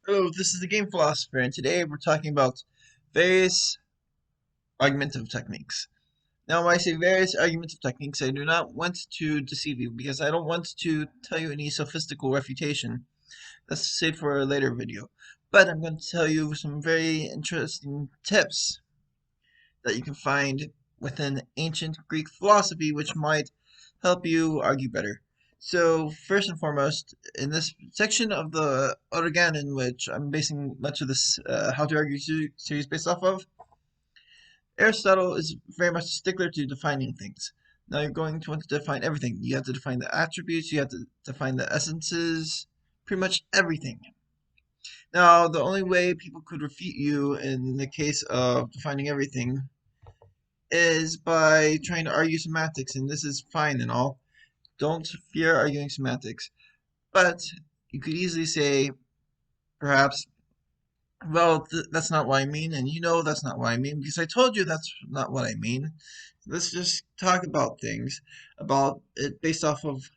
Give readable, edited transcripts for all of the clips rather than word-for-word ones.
Hello, this is the Game Philosopher, and today we're talking about various argumentative techniques. Now, when I say various argumentative techniques, I do not want to deceive you because I don't want to tell you any sophistical refutation. That's saved for a later video. But I'm going to tell you some very interesting tips that you can find within ancient Greek philosophy, which might help you argue better. So, first and foremost, in this section of the Organon, which I'm basing much of this How to Argue series based off of, Aristotle is very much a stickler to defining things. Now, you're going to want to define everything. You have to define the attributes, you have to define the essences, pretty much everything. Now, the only way people could refute you in the case of defining everything is by trying to argue semantics, and this is fine and all. Don't fear arguing semantics. But you could easily say, perhaps, well, that's not what I mean, and you know that's not what I mean, because I told you that's not what I mean. Let's just talk about things, about it based off of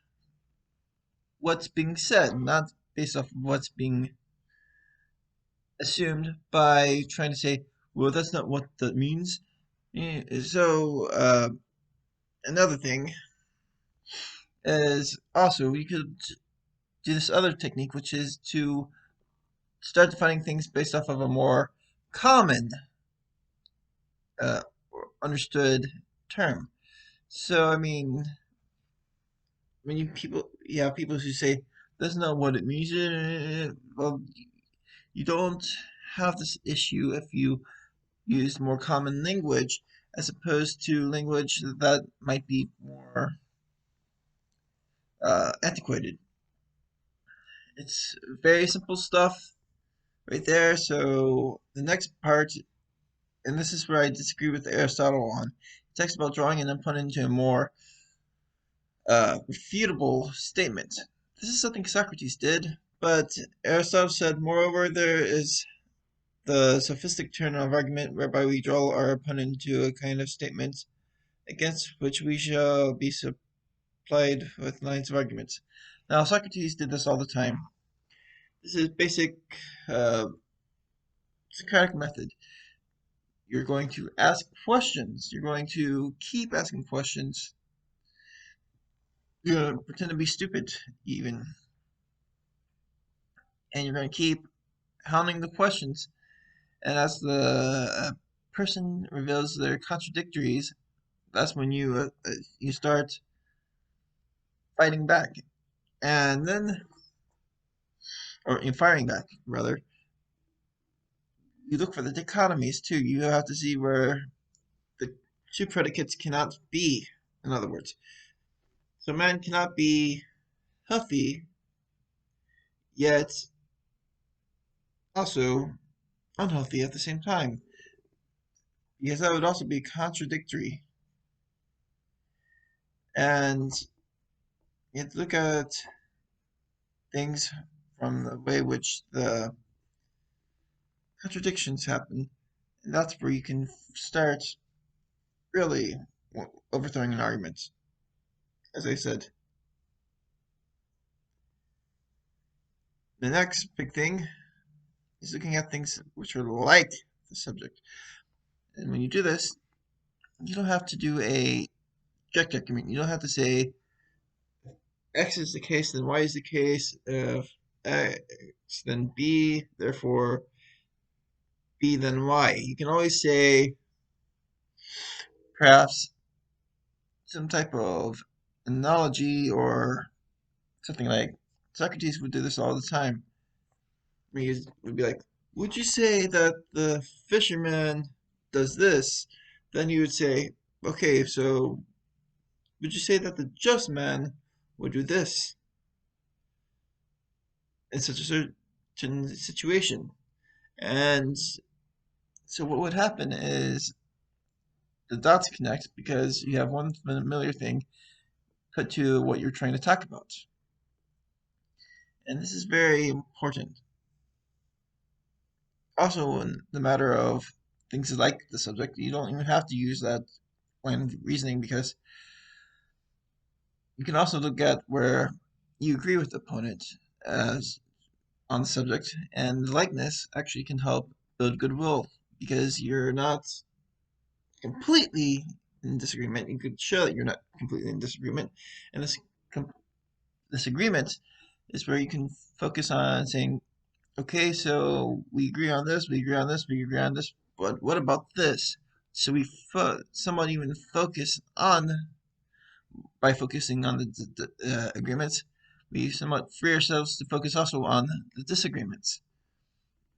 what's being said, not based off of what's being assumed by trying to say, well, that's not what that means. So, another thing is also we could do this other technique, which is to start defining things based off of a more common, uh, understood term. So, when you have people who say that's not what it means. Well, you don't have this issue if you use more common language as opposed to language that might be more antiquated. It's very simple stuff right there. So the next part, and this is where I disagree with Aristotle on, it talks about drawing an opponent into a more refutable statement. This is something Socrates did, but Aristotle said, moreover, there is the sophistic turn of argument whereby we draw our opponent into a kind of statement against which we shall be supplied with lines of arguments. Now, Socrates did this all the time. This is basic uh, Socratic method. You're going to ask questions. You're going to keep asking questions. You're going to pretend to be stupid, even. And you're going to keep hounding the questions. And as the person reveals their contradictories, that's when you start fighting back. And then, or in firing back, rather, you look for the dichotomies too. You have to see where the two predicates cannot be, in other words. So man cannot be healthy, yet also unhealthy at the same time, because that would also be contradictory. And you have to look at things from the way which the contradictions happen, and that's where you can start really overthrowing an argument, as I said. The next big thing is looking at things which are like the subject. And when you do this, you don't have to do a check argument. You don't have to say X is the case, then Y is the case. If X, then B, therefore B, then Y. You can always say perhaps some type of analogy or something like Socrates would do this all the time. He would be like, would you say that the fisherman does this? Then you would say, okay, so would you say that the just man would do this in such a certain situation? And so what would happen is the dots connect because you have one familiar thing put to what you're trying to talk about. And this is very important. Also, in the matter of things like the subject, you don't even have to use that line of reasoning because you can also look at where you agree with the opponent as on the subject, and the likeness actually can help build goodwill because you're not completely in disagreement. You could show that you're not completely in disagreement, and this agreement is where you can focus on saying, okay, so we agree on this, we agree on this, we agree on this, but what about this? So we somewhat even focus on, by focusing on the agreements, we somewhat free ourselves to focus also on the disagreements,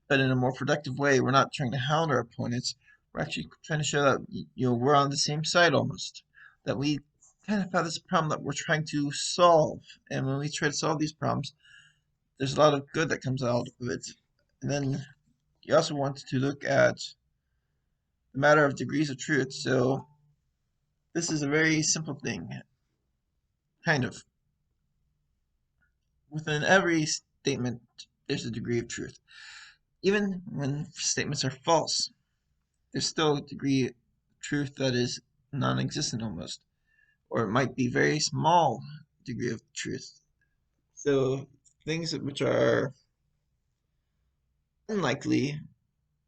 but in a more productive way. We're not trying to hound our opponents. We're actually trying to show that we're on the same side almost. That we kind of have this problem that we're trying to solve, and when we try to solve these problems, there's a lot of good that comes out of it. And then you also want to look at the matter of degrees of truth. So this is a very simple thing, kind of. Within every statement, there's a degree of truth. Even when statements are false, there's still a degree of truth that is non-existent almost, or it might be very small degree of truth. So things which are unlikely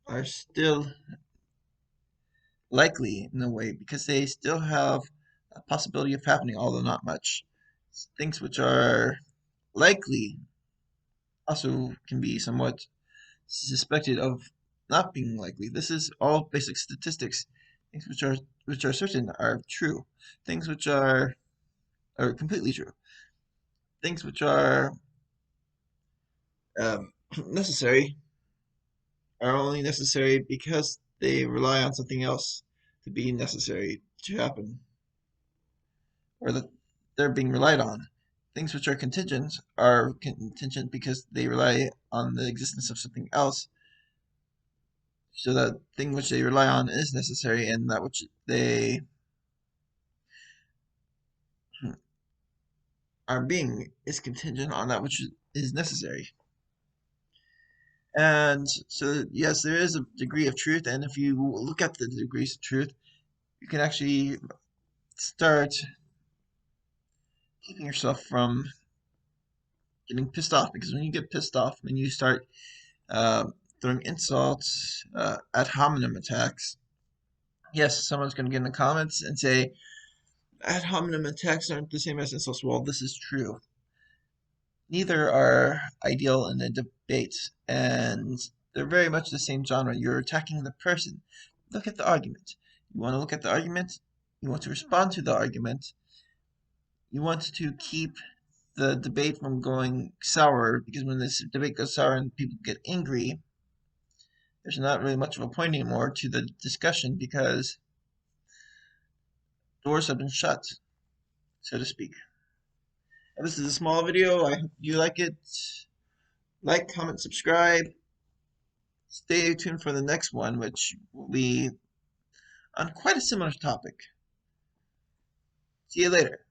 are still likely in a way because they still have a possibility of happening, although not much. Things which are likely also can be somewhat suspected of not being likely. This is all basic statistics. Things which are certain are true. Things which are completely true. Things which are necessary are only necessary because they rely on something else to be necessary to happen, or that they're being relied on. Things which are contingent because they rely on the existence of something else, so that thing which they rely on is necessary, and that which they are being is contingent on that which is necessary. And so, yes, there is a degree of truth, and if you look at the degrees of truth, you can actually start keeping yourself from getting pissed off. Because when you get pissed off, when you start uh, throwing insults, ad hominem attacks, yes, someone's going to get in the comments and say, ad hominem attacks aren't the same as insults. Well, this is true. Neither are ideal in a debate, and they're very much the same genre. You're attacking the person. Look at the argument. You want to look at the argument, you want to respond to the argument, you want to keep the debate from going sour, because when this debate goes sour and people get angry, there's not really much of a point anymore to the discussion because doors have been shut, so to speak. And this is a small video. I hope you like it. Like, comment, subscribe. Stay tuned for the next one, which will be on quite a similar topic. See you later.